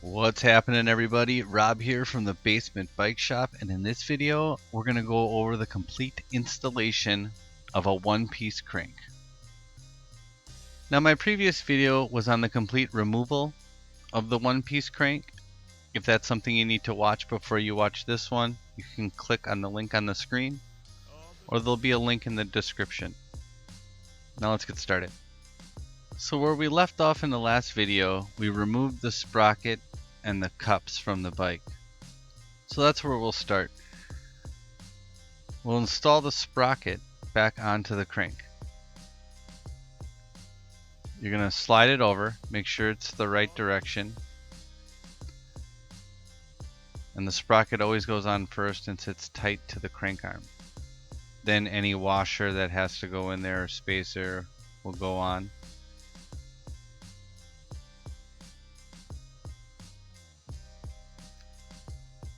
What's happening, everybody? Rob here from the Basement Bike Shop, and in this video we're going to go over the complete installation of a one-piece crank. Now, my previous video was on the complete removal of the one-piece crank. If that's something you need to watch before you watch this one, you can click on the link on the screen, or there'll be a link in the description. Now let's get started. So where we left off in the last video, we removed the sprocket and the cups from the bike. So that's where we'll start. We'll install the sprocket back onto the crank. You're going to slide it over, make sure it's the right direction. And the sprocket always goes on first and sits tight to the crank arm. Then any washer that has to go in there or spacer will go on.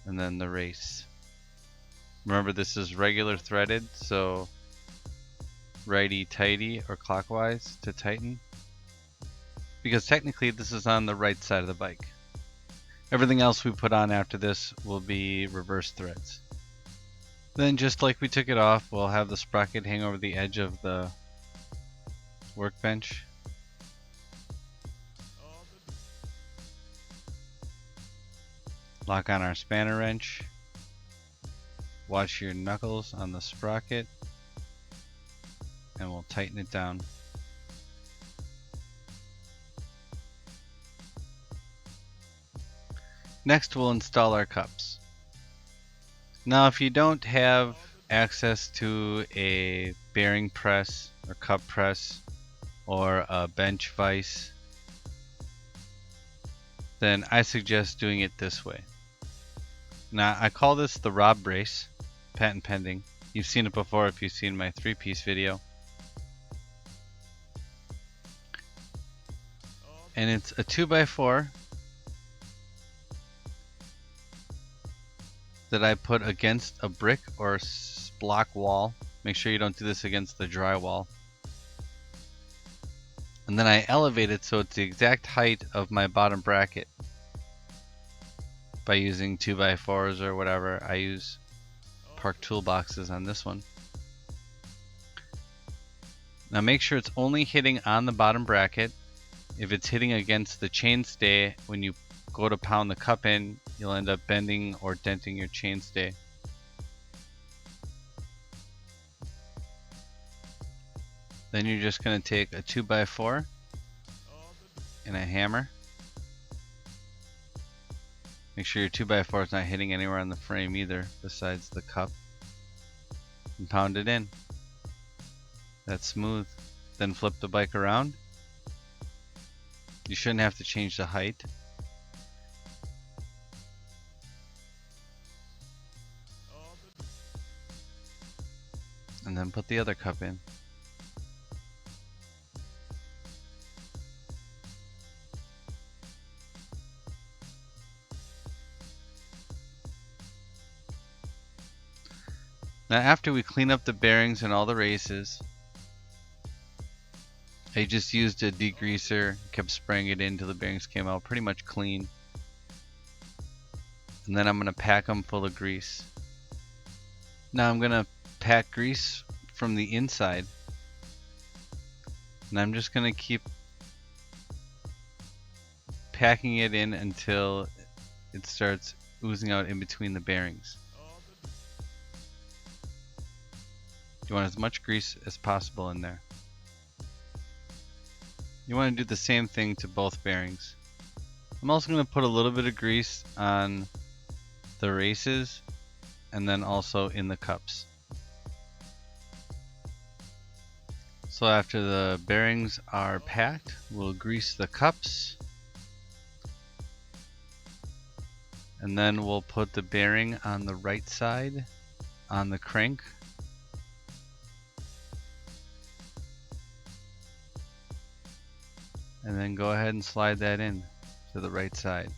And then the race. Remember, this is regular threaded, so righty-tighty or clockwise to tighten. Because technically this is on the right side of the bike. Everything else we put on after this will be reverse threads. Then, just like we took it off, we'll have the sprocket hang over the edge of the workbench. Lock on our spanner wrench. Watch your knuckles on the sprocket, and we'll tighten it down. Next, we'll install our cups. Now, if you don't have access to a bearing press or cup press or a bench vise, then I suggest doing it this way. Now, I call this the Rob brace, patent pending. You've seen it before if you've seen my 3-piece video. And it's a 2x4 that I put against a brick or block wall. Make sure you don't do this against the drywall. And then I elevate it so it's the exact height of my bottom bracket by using 2x4s or whatever. I use Park toolboxes on this one. Now make sure it's only hitting on the bottom bracket. If it's hitting against the chainstay, when you go to pound the cup in, you'll end up bending or denting your chainstay. Then you're just going to take a 2x4 and a hammer. Make sure your 2x4 is not hitting anywhere on the frame either besides the cup. And pound it in. That's smooth. Then flip the bike around. You shouldn't have to change the height. And then put the other cup in. Now, after we clean up the bearings and all the races, I just used a degreaser, kept spraying it in until the bearings came out pretty much clean. And then I'm going to pack them full of grease. Now I'm going to pack grease from the inside. And I'm just going to keep packing it in until it starts oozing out in between the bearings. You want as much grease as possible in there. You want to do the same thing to both bearings. I'm also going to put a little bit of grease on the races and then also in the cups. So after the bearings are packed, we'll grease the cups. And then we'll put the bearing on the right side on the crank. And then go ahead and slide that in to the right side.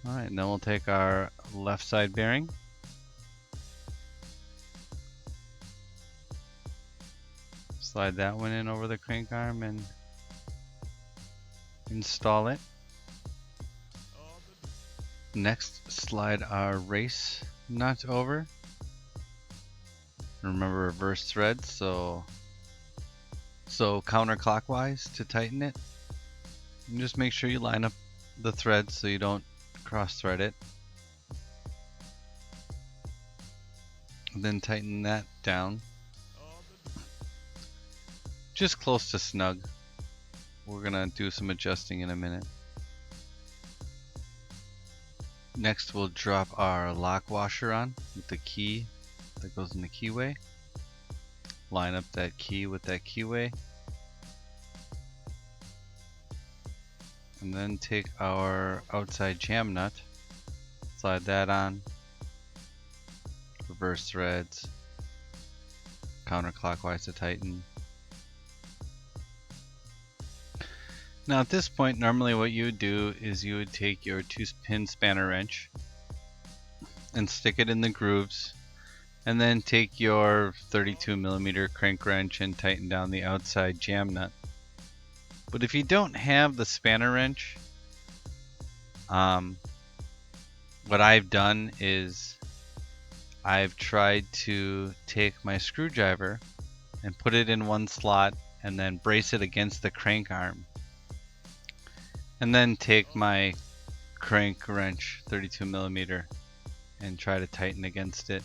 Alright, and then we'll take our left side bearing Slide that one in over the crank arm and install it. Next, slide our race nut over. Remember, reverse thread, so counterclockwise to tighten it. And just make sure you line up the threads so you don't cross thread it. And then tighten that down. Just close to snug. We're gonna do some adjusting in a minute. Next, we'll drop our lock washer on with the key that goes in the keyway. Line up that key with that keyway. And then take our outside jam nut, slide that on, reverse threads, counterclockwise to tighten. Now at this point, normally what you would do is you would take your 2-pin spanner wrench and stick it in the grooves, and then take your 32mm crank wrench and tighten down the outside jam nut. But if you don't have the spanner wrench, what I've done is I've tried to take my screwdriver and put it in one slot and then brace it against the crank arm. And then take my crank wrench, 32mm, and try to tighten against it.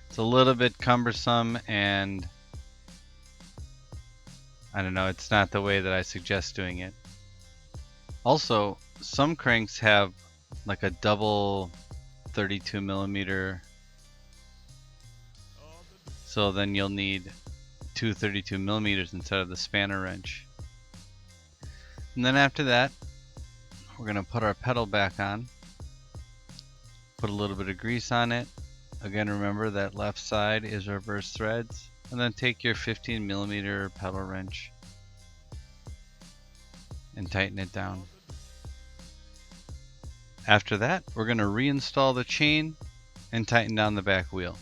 It's a little bit cumbersome, and I don't know, it's not the way that I suggest doing it. Also, some cranks have like a double 32mm, so then you'll need two 32mm instead of the spanner wrench. And then after that, we're going to put our pedal back on, put a little bit of grease on it. Again, remember that left side is reverse threads, and then take your 15mm pedal wrench and tighten it down. After that, we're going to reinstall the chain and tighten down the back wheel.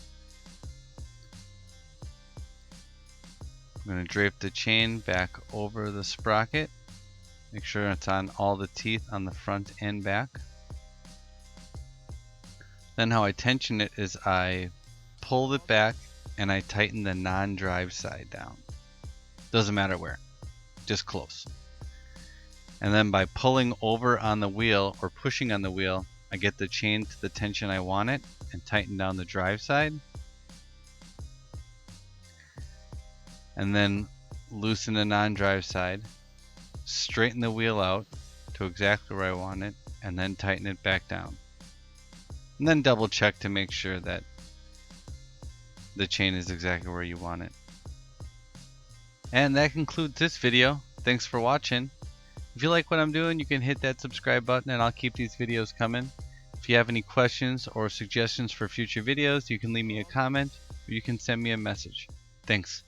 I'm going to drape the chain back over the sprocket. Make sure it's on all the teeth on the front and back. Then how I tension it is I pull it back and I tighten the non-drive side down. Doesn't matter where, just close. And then by pulling over on the wheel or pushing on the wheel, I get the chain to the tension I want it and tighten down the drive side. And then loosen the non-drive side. Straighten the wheel out to exactly where I want it, and then tighten it back down. And then double check to make sure that the chain is exactly where you want it. And that concludes this video. Thanks for watching. If you like what I'm doing, you can hit that subscribe button and I'll keep these videos coming. If you have any questions or suggestions for future videos, you can leave me a comment or you can send me a message. Thanks.